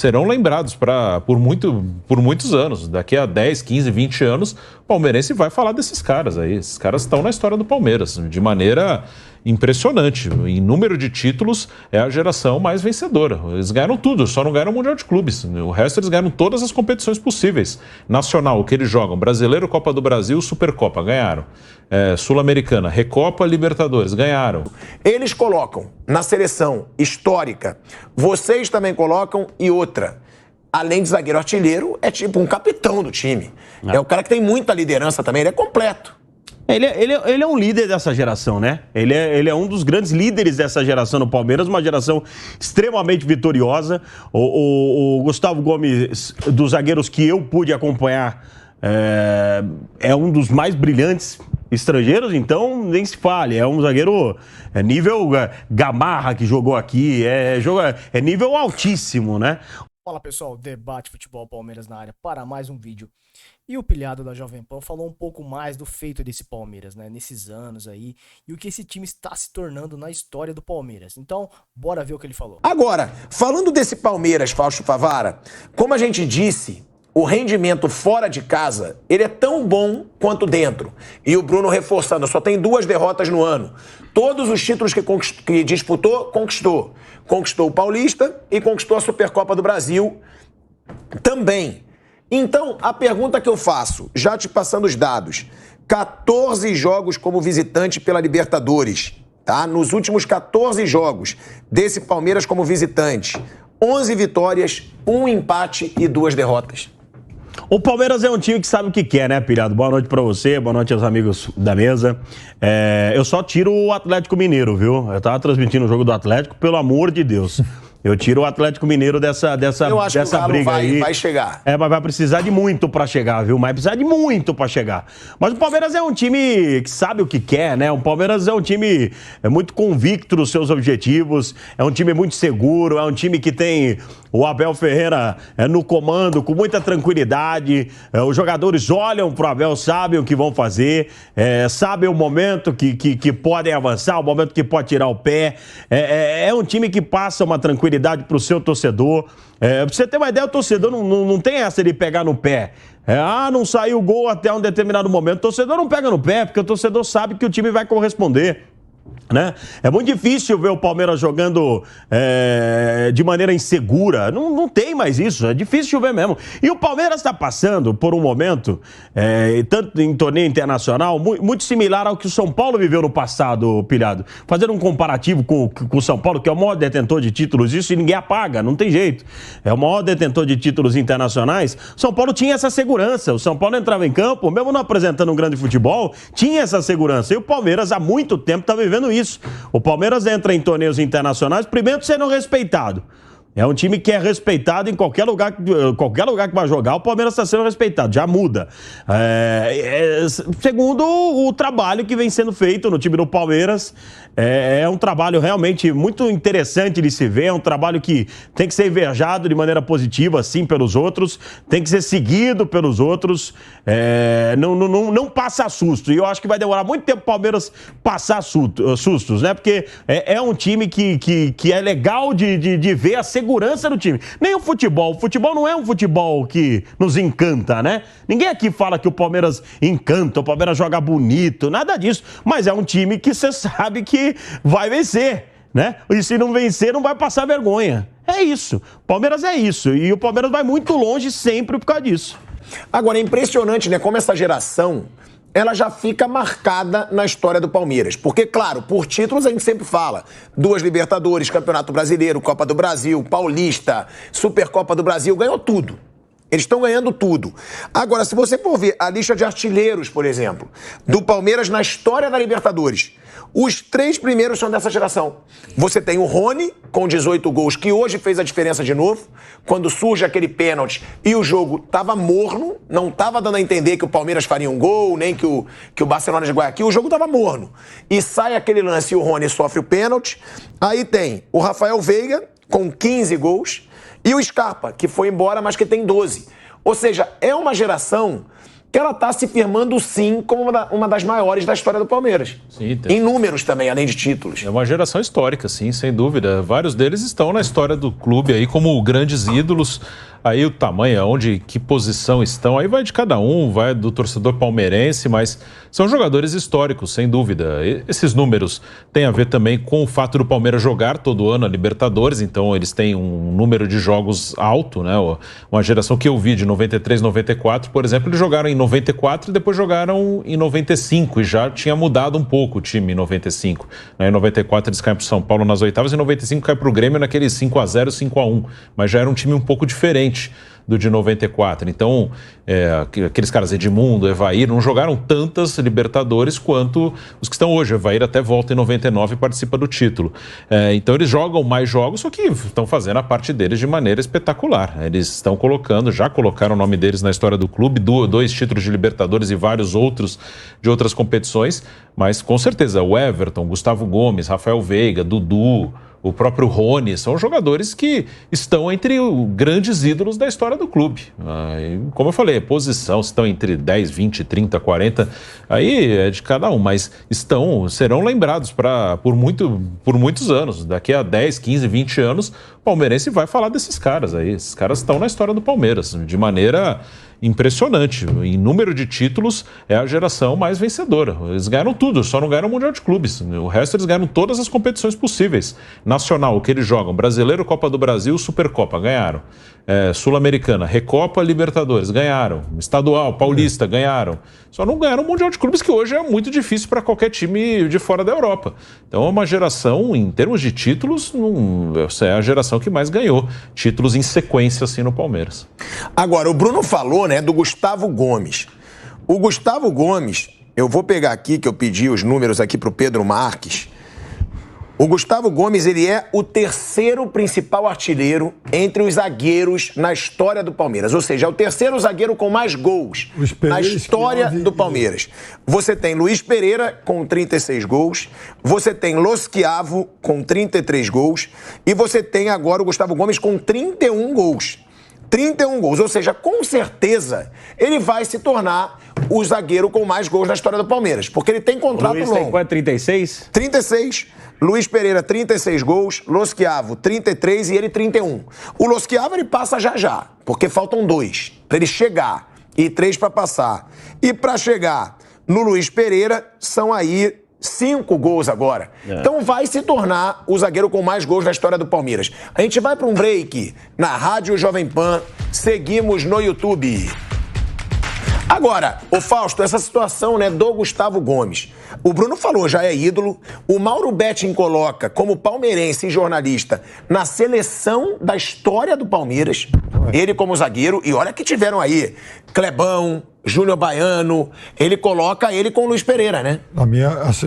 serão lembrados por muitos anos. Daqui a 10, 15, 20 anos, o palmeirense vai falar desses caras aí. Esses caras estão na história do Palmeiras, de maneira impressionante. Em número de títulos, é a geração mais vencedora. Eles ganharam tudo, só não ganharam o Mundial de Clubes. O resto, eles ganharam todas as competições possíveis. Nacional, o que eles jogam, Brasileiro, Copa do Brasil, Supercopa, ganharam. Sul-Americana, Recopa, Libertadores, ganharam. Eles colocam na seleção histórica, vocês também colocam, e outra, além de zagueiro artilheiro, é tipo um capitão do time. É o cara que tem muita liderança também, ele é completo. Ele é um líder dessa geração, né? Ele é um dos grandes líderes dessa geração no Palmeiras, uma geração extremamente vitoriosa. O Gustavo Gomes, dos zagueiros que eu pude acompanhar, é um dos mais brilhantes estrangeiros, então nem se fale. É um zagueiro nível Gamarra que jogou aqui, é nível altíssimo, né? Fala pessoal, Debate Futebol Palmeiras na área para mais um vídeo. E o pilhado da Jovem Pan falou um pouco mais do feito desse Palmeiras, né, nesses anos aí, e o que esse time está se tornando na história do Palmeiras. Então, bora ver o que ele falou. Agora, falando desse Palmeiras, Fausto Favara, como a gente disse, o rendimento fora de casa, ele é tão bom quanto dentro. E o Bruno reforçando, só tem 2 derrotas no ano. Todos os títulos que disputou, conquistou. Conquistou o Paulista e conquistou a Supercopa do Brasil também. Então, a pergunta que eu faço, já te passando os dados, 14 jogos como visitante pela Libertadores, tá? Nos últimos 14 jogos desse Palmeiras como visitante, 11 vitórias, 1 empate e 2 derrotas. O Palmeiras é um time que sabe o que quer, né, pilhado? Boa noite pra você, boa noite aos amigos da mesa. Eu só tiro o Atlético Mineiro, viu? Eu tava transmitindo o jogo do Atlético, pelo amor de Deus. Eu tiro o Atlético Mineiro dessa Eu acho que o Galo briga aí. vai chegar. Mas vai precisar de muito pra chegar, viu? Vai precisar de muito pra chegar. Mas o Palmeiras é um time que sabe o que quer, né? O Palmeiras é um time muito convicto dos seus objetivos, é um time muito seguro, é um time que tem o Abel Ferreira no comando com muita tranquilidade. Os jogadores olham pro Abel, sabem o que vão fazer, sabem o momento que podem avançar, o momento que pode tirar o pé. É um time que passa uma tranquilidade para o seu torcedor. Pra você ter uma ideia, o torcedor não tem essa de pegar no pé. Não saiu o gol até um determinado momento. O torcedor não pega no pé, porque o torcedor sabe que o time vai corresponder. Né? É muito difícil ver o Palmeiras jogando de maneira insegura. Não tem mais isso, é difícil ver mesmo. E o Palmeiras está passando por um momento, tanto em torneio internacional, muito similar ao que o São Paulo viveu no passado, pilhado. Fazendo um comparativo com o São Paulo, que é o maior detentor de títulos, isso ninguém apaga, não tem jeito. É o maior detentor de títulos internacionais. O São Paulo tinha essa segurança. O São Paulo entrava em campo, mesmo não apresentando um grande futebol, tinha essa segurança. E o Palmeiras há muito tempo está vivendo isso. O Palmeiras entra em torneios internacionais, primeiro sendo respeitado. É um time que é respeitado em qualquer lugar que vai jogar, o Palmeiras está sendo respeitado, já muda. Segundo o trabalho que vem sendo feito no time do Palmeiras, é um trabalho realmente muito interessante de se ver, é um trabalho que tem que ser invejado de maneira positiva, sim, pelos outros, tem que ser seguido pelos outros, não passa susto. E eu acho que vai demorar muito tempo o Palmeiras passar sustos, né? Porque é um time que é legal de ver a segurança do time. Nem o futebol não é um futebol que nos encanta, né? Ninguém aqui fala que o Palmeiras encanta, o Palmeiras joga bonito, nada disso. Mas é um time que você sabe que vai vencer, né? E se não vencer, não vai passar vergonha. É isso. Palmeiras é isso. E o Palmeiras vai muito longe sempre por causa disso. Agora, é impressionante, né? Como essa geração, ela já fica marcada na história do Palmeiras. Porque, claro, por títulos a gente sempre fala. 2 Libertadores, Campeonato Brasileiro, Copa do Brasil, Paulista, Supercopa do Brasil, ganhou tudo. Eles estão ganhando tudo. Agora, se você for ver a lista de artilheiros, por exemplo, do Palmeiras na história da Libertadores, os 3 primeiros são dessa geração. Você tem o Rony, com 18 gols, que hoje fez a diferença de novo, quando surge aquele pênalti e o jogo estava morno, não estava dando a entender que o Palmeiras faria um gol, nem que o Barcelona de Guayaquil, o jogo estava morno. E sai aquele lance e o Rony sofre o pênalti. Aí tem o Rafael Veiga, com 15 gols, e o Scarpa, que foi embora, mas que tem 12. Ou seja, é uma geração que ela está se firmando, sim, como uma das maiores da história do Palmeiras. Sim, em números também, além de títulos. É uma geração histórica, sim, sem dúvida. Vários deles estão na história do clube aí como grandes ídolos. Aí o tamanho, onde, que posição estão, aí vai de cada um, vai do torcedor palmeirense, mas são jogadores históricos, sem dúvida. Esses números têm a ver também com o fato do Palmeiras jogar todo ano a Libertadores, então eles têm um número de jogos alto, né? Uma geração que eu vi de 93, 94, por exemplo, eles jogaram em 94 e depois jogaram em 95 e já tinha mudado um pouco o time em 95. Em 94 eles caem para o São Paulo nas oitavas e em 95 cai para o Grêmio naquele 5-0, 5-1, mas já era um time um pouco diferente do de 94. Então, aqueles caras Edmundo, Evair, não jogaram tantas Libertadores quanto os que estão hoje. O Evair até volta em 99 e participa do título. Então, eles jogam mais jogos, só que estão fazendo a parte deles de maneira espetacular. Eles estão já colocaram o nome deles na história do clube, 2 títulos de Libertadores e vários outros de outras competições, mas com certeza o Everton, Gustavo Gomes, Rafael Veiga, Dudu, o próprio Rony, são jogadores que estão entre os grandes ídolos da história do clube. Como eu falei, posição, estão entre 10, 20, 30, 40, aí é de cada um, mas serão lembrados por muitos anos. Daqui a 10, 15, 20 anos, o palmeirense vai falar desses caras aí. Esses caras estão na história do Palmeiras, de maneira impressionante. Em número de títulos, é a geração mais vencedora. Eles ganharam tudo, só não ganharam o Mundial de Clubes. O resto, eles ganharam todas as competições possíveis. Nacional, o que eles jogam? Brasileiro, Copa do Brasil, Supercopa, ganharam. Sul-Americana, Recopa, Libertadores, ganharam. Estadual, Paulista, ganharam. Só não ganharam o Mundial de Clubes, que hoje é muito difícil para qualquer time de fora da Europa. Então, é uma geração, em termos de títulos, é a geração que mais ganhou títulos em sequência, assim, no Palmeiras. Agora, o Bruno falou, né, do Gustavo Gomes. O Gustavo Gomes, eu vou pegar aqui, que eu pedi os números aqui para o Pedro Marques. O Gustavo Gomes, ele é o 3º principal artilheiro entre os zagueiros na história do Palmeiras. Ou seja, é o 3º zagueiro com mais gols na história do Palmeiras. Você tem Luiz Pereira com 36 gols, você tem Los Chiavo com 33 gols e você tem agora o Gustavo Gomes com 31 gols. 31 gols, ou seja, com certeza ele vai se tornar o zagueiro com mais gols na história do Palmeiras, porque ele tem contrato longo. Luiz tem quanto, 36? 36. Luiz Pereira, 36 gols, Los Chiavo, 33 e ele 31. O Los Chiavo ele passa já, porque faltam 2 para ele chegar e 3 para passar. E para chegar no Luiz Pereira, são aí 5 gols agora. Então vai se tornar o zagueiro com mais gols na história do Palmeiras. A gente vai para um break na Rádio Jovem Pan. Seguimos no YouTube. Agora, ô Fausto, essa situação, né, do Gustavo Gomes. O Bruno falou, já é ídolo. O Mauro Betting coloca como palmeirense e jornalista na seleção da história do Palmeiras. Ele como zagueiro. E olha que tiveram aí Clebão, Júnior Baiano. Ele coloca ele com o Luiz Pereira, né?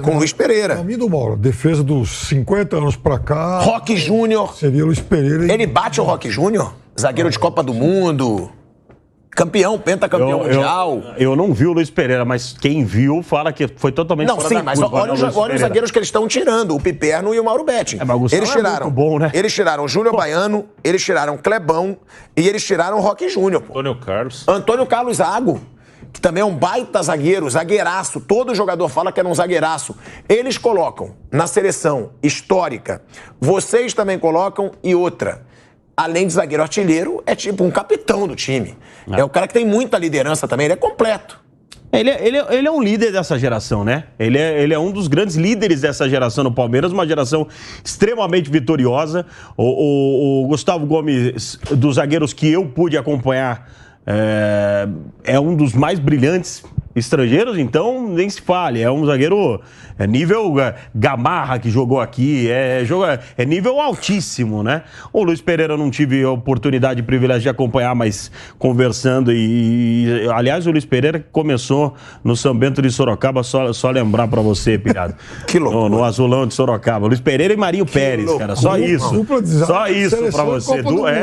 Com o Luiz Pereira. Na minha do Mauro, defesa dos 50 anos pra cá... Roque Júnior. Seria Luiz Pereira. Ele bate o Roque Júnior? Zagueiro de Copa do Mundo... Campeão, pentacampeão mundial. Eu não vi o Luiz Pereira, mas quem viu fala que foi totalmente fora da curva. Não, sim, mas olha os zagueiros que eles estão tirando, o Piperno e o Mauro Betting. Eles tiraram, muito bom, né? Eles tiraram o Júnior Baiano, eles tiraram Clebão e eles tiraram o Roque Júnior. Antônio Carlos Zago, que também é um baita zagueiro, zagueiraço. Todo jogador fala que era um zagueiraço. Eles colocam na seleção histórica, vocês também colocam e outra. Além de zagueiro artilheiro, é tipo um capitão do time. É o cara que tem muita liderança também, ele é completo. Ele é um líder dessa geração, né? Ele é um dos grandes líderes dessa geração no Palmeiras, uma geração extremamente vitoriosa. O Gustavo Gomes, dos zagueiros que eu pude acompanhar, é um dos mais brilhantes estrangeiros, então nem se fale. É um zagueiro nível Gamarra que jogou aqui, é nível altíssimo, né? O Luiz Pereira eu não tive a oportunidade e privilégio de acompanhar, mas conversando e aliás, o Luiz Pereira começou no São Bento de Sorocaba, só lembrar pra você, Pirado. Que loucura. No Azulão de Sorocaba. Luiz Pereira e Marinho Pérez, loucura. Cara, só isso. Só isso pra você.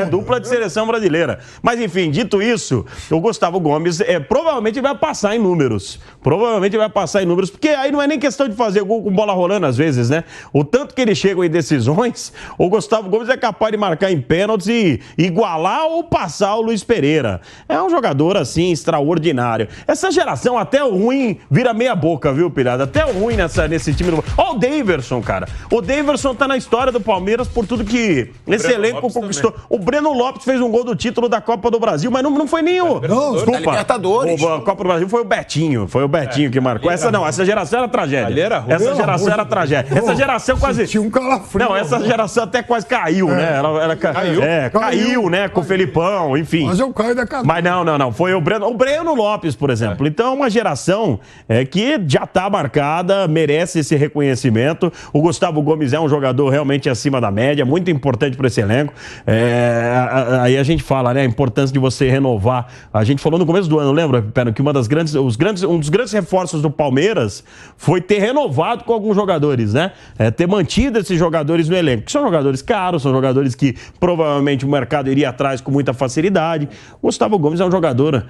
Dupla de seleção brasileira. Mas enfim, dito isso, o Gustavo Gomes provavelmente vai passar em número números. Provavelmente vai passar em números, porque aí não é nem questão de fazer gol com bola rolando às vezes, né? O tanto que ele chega em decisões, o Gustavo Gomes é capaz de marcar em pênaltis e igualar ou passar o Luiz Pereira. É um jogador, assim, extraordinário. Essa geração, até o ruim, vira meia boca, viu, Pilhada? Até o ruim nesse time do... Ó, o Daverson, cara. O Daverson tá na história do Palmeiras por tudo que esse elenco conquistou. Também. O Breno Lopes fez um gol do título da Copa do Brasil, mas não foi nem o... Não, desculpa. Libertadores. A Copa do Brasil foi o Betinho. Foi o Betinho que marcou. Essa não, essa geração era tragédia. Ali era ruim. Essa geração era tragédia. Essa geração quase... Tinha um calafrio. Não, essa geração até quase caiu, né? Caiu, né? Com o Felipão, enfim. Mas eu caio da cadeira. Mas não. Foi o Breno Lopes, por exemplo. Então, uma geração que já tá marcada, merece esse reconhecimento. O Gustavo Gomes é um jogador realmente acima da média, muito importante para esse elenco. Aí a gente fala, né? A importância de você renovar. A gente falou no começo do ano, lembra, Pena, que um dos grandes reforços do Palmeiras foi ter renovado com alguns jogadores, né? Ter mantido esses jogadores no elenco, que são jogadores caros, são jogadores que provavelmente o mercado iria atrás com muita facilidade. O Gustavo Gomes é um jogador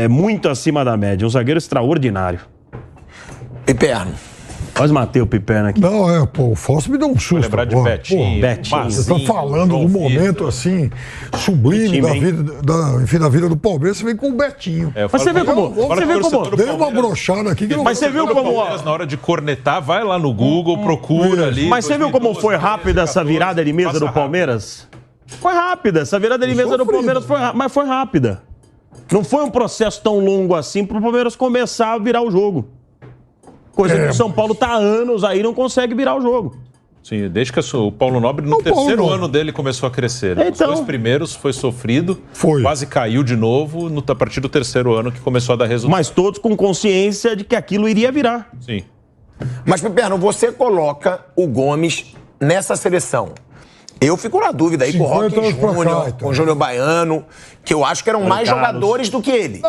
muito acima da média, um zagueiro extraordinário. Piperno. Quase matei o Piperno aqui. Não, o Fausto me deu um susto. Vou lembrar de agora. Betinho. Betinho. Você tá falando de um momento assim, sublime da vida do Palmeiras, você vem com o Betinho. Mas você vê como... Deu uma brochada aqui. Mas você viu como... Na hora de cornetar, vai lá no Google, procura ali. Mas você viu como foi rápida essa virada de mesa do Palmeiras? Foi rápida. Essa virada de mesa do Palmeiras foi rápida. Não foi um processo tão longo assim para o Palmeiras começar a virar o jogo. Coisa que o São Paulo tá há anos aí não consegue virar o jogo. Sim, desde que o Paulo Nobre, no terceiro ano dele, começou a crescer. Né? Então, os dois primeiros foi sofrido, quase caiu de novo, a partir do terceiro ano que começou a dar resultado. Mas todos com consciência de que aquilo iria virar. Sim. Mas, Piperno, você coloca o Gomes nessa seleção. Eu fico na dúvida aí com o Roque Júnior, com o Júnior Baiano, que eu acho que eram mais jogadores do que ele.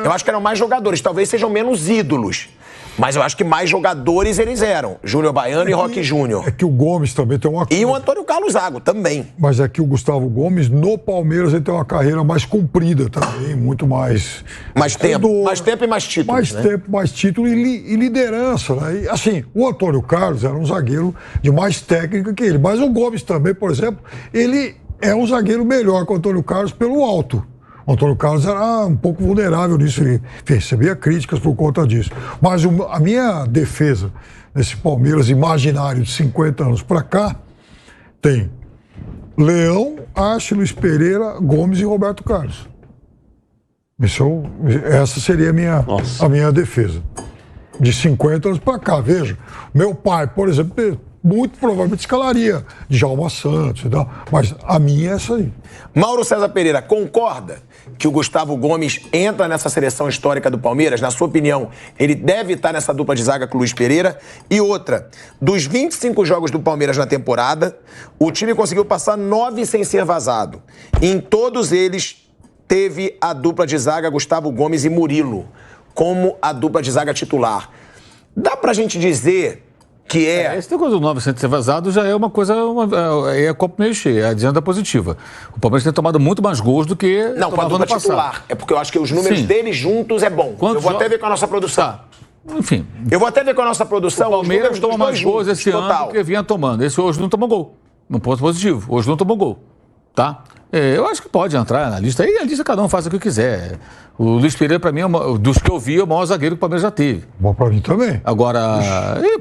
Eu acho que eram mais jogadores, talvez sejam menos ídolos. Mas eu acho que mais jogadores eles eram. Júnior Baiano e Roque Júnior. É que o Gomes também tem uma... E o Antônio Carlos Zago também. Mas é que o Gustavo Gomes, no Palmeiras, ele tem uma carreira mais comprida também, muito mais... Mais tempo e mais títulos, mais tempo, mais título e liderança, né? E, assim, o Antônio Carlos era um zagueiro de mais técnica que ele. Mas o Gomes também, por exemplo, ele é um zagueiro melhor que o Antônio Carlos pelo alto. O Antônio Carlos era um pouco vulnerável nisso, ele recebia críticas por conta disso. Mas a minha defesa nesse Palmeiras imaginário de 50 anos para cá tem Leão, Arce, Luiz Pereira, Gomes e Roberto Carlos. Essa seria a minha defesa. De 50 anos para cá, veja. Meu pai, por exemplo, muito provavelmente escalaria Djalma Santos e tal, mas a minha é essa aí. Mauro César Pereira, concorda que o Gustavo Gomes entra nessa seleção histórica do Palmeiras? Na sua opinião, ele deve estar nessa dupla de zaga com o Luiz Pereira? E outra, dos 25 jogos do Palmeiras na temporada, o time conseguiu passar 9 sem ser vazado. Em todos eles, teve a dupla de zaga Gustavo Gomes e Murilo como a dupla de zaga titular. Dá pra gente dizer que esse negócio do 9 sem ser vazado já é uma coisa, é copo meio cheio, é a agenda positiva. O Palmeiras tem tomado muito mais gols do que não, com a dupla titular. É porque eu acho que os números deles juntos é bom. Eu vou até ver com a nossa produção. Tá. Enfim. Eu vou até ver com a nossa produção. O Palmeiras toma mais gols esse ano do que vinha tomando. Esse hoje não tomou gol. Um ponto positivo. Hoje não tomou gol. Tá? Eu acho que pode entrar na lista. Aí a lista cada um faz o que quiser. O Luiz Pereira, pra mim, dos que eu vi, é o maior zagueiro que o Palmeiras já teve. Bom pra mim também. Agora,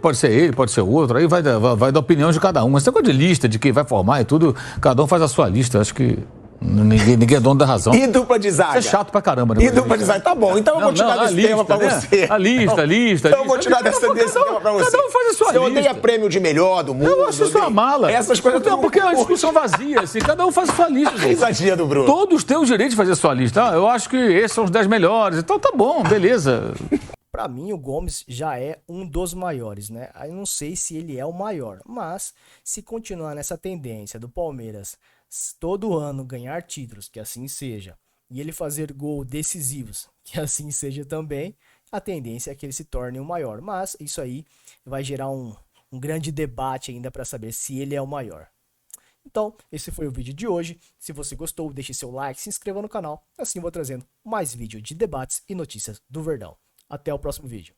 pode ser ele, pode ser outro. Aí vai da opinião de cada um. Mas esse negócio de lista, de quem vai formar e tudo, cada um faz a sua lista. Acho que ninguém é dono da razão. E dupla de zaga? Isso é chato pra caramba, né? E dupla de zaga? Tá bom, então eu vou tirar desse tema pra você. A lista. Então eu vou tirar desse tema pra você. Cada um faz a sua lista. Eu odeio prêmio de melhor do mundo. Eu acho isso uma mala. Essas coisas... Não, porque é uma discussão vazia, assim. Cada um faz a sua lista. Risadinha do Bruno. Todos têm o direito de fazer a sua lista. Eu acho que esses são os 10 melhores. Então tá bom, beleza. Pra mim, o Gomes já é um dos maiores, né? Aí não sei se ele é o maior, mas se continuar nessa tendência do Palmeiras todo ano ganhar títulos, que assim seja, e ele fazer gols decisivos, que assim seja também, a tendência é que ele se torne o maior. Mas isso aí vai gerar um grande debate ainda para saber se ele é o maior. Então, esse foi o vídeo de hoje. Se você gostou, deixe seu like, se inscreva no canal. Assim vou trazendo mais vídeo de debates e notícias do Verdão. Até o próximo vídeo.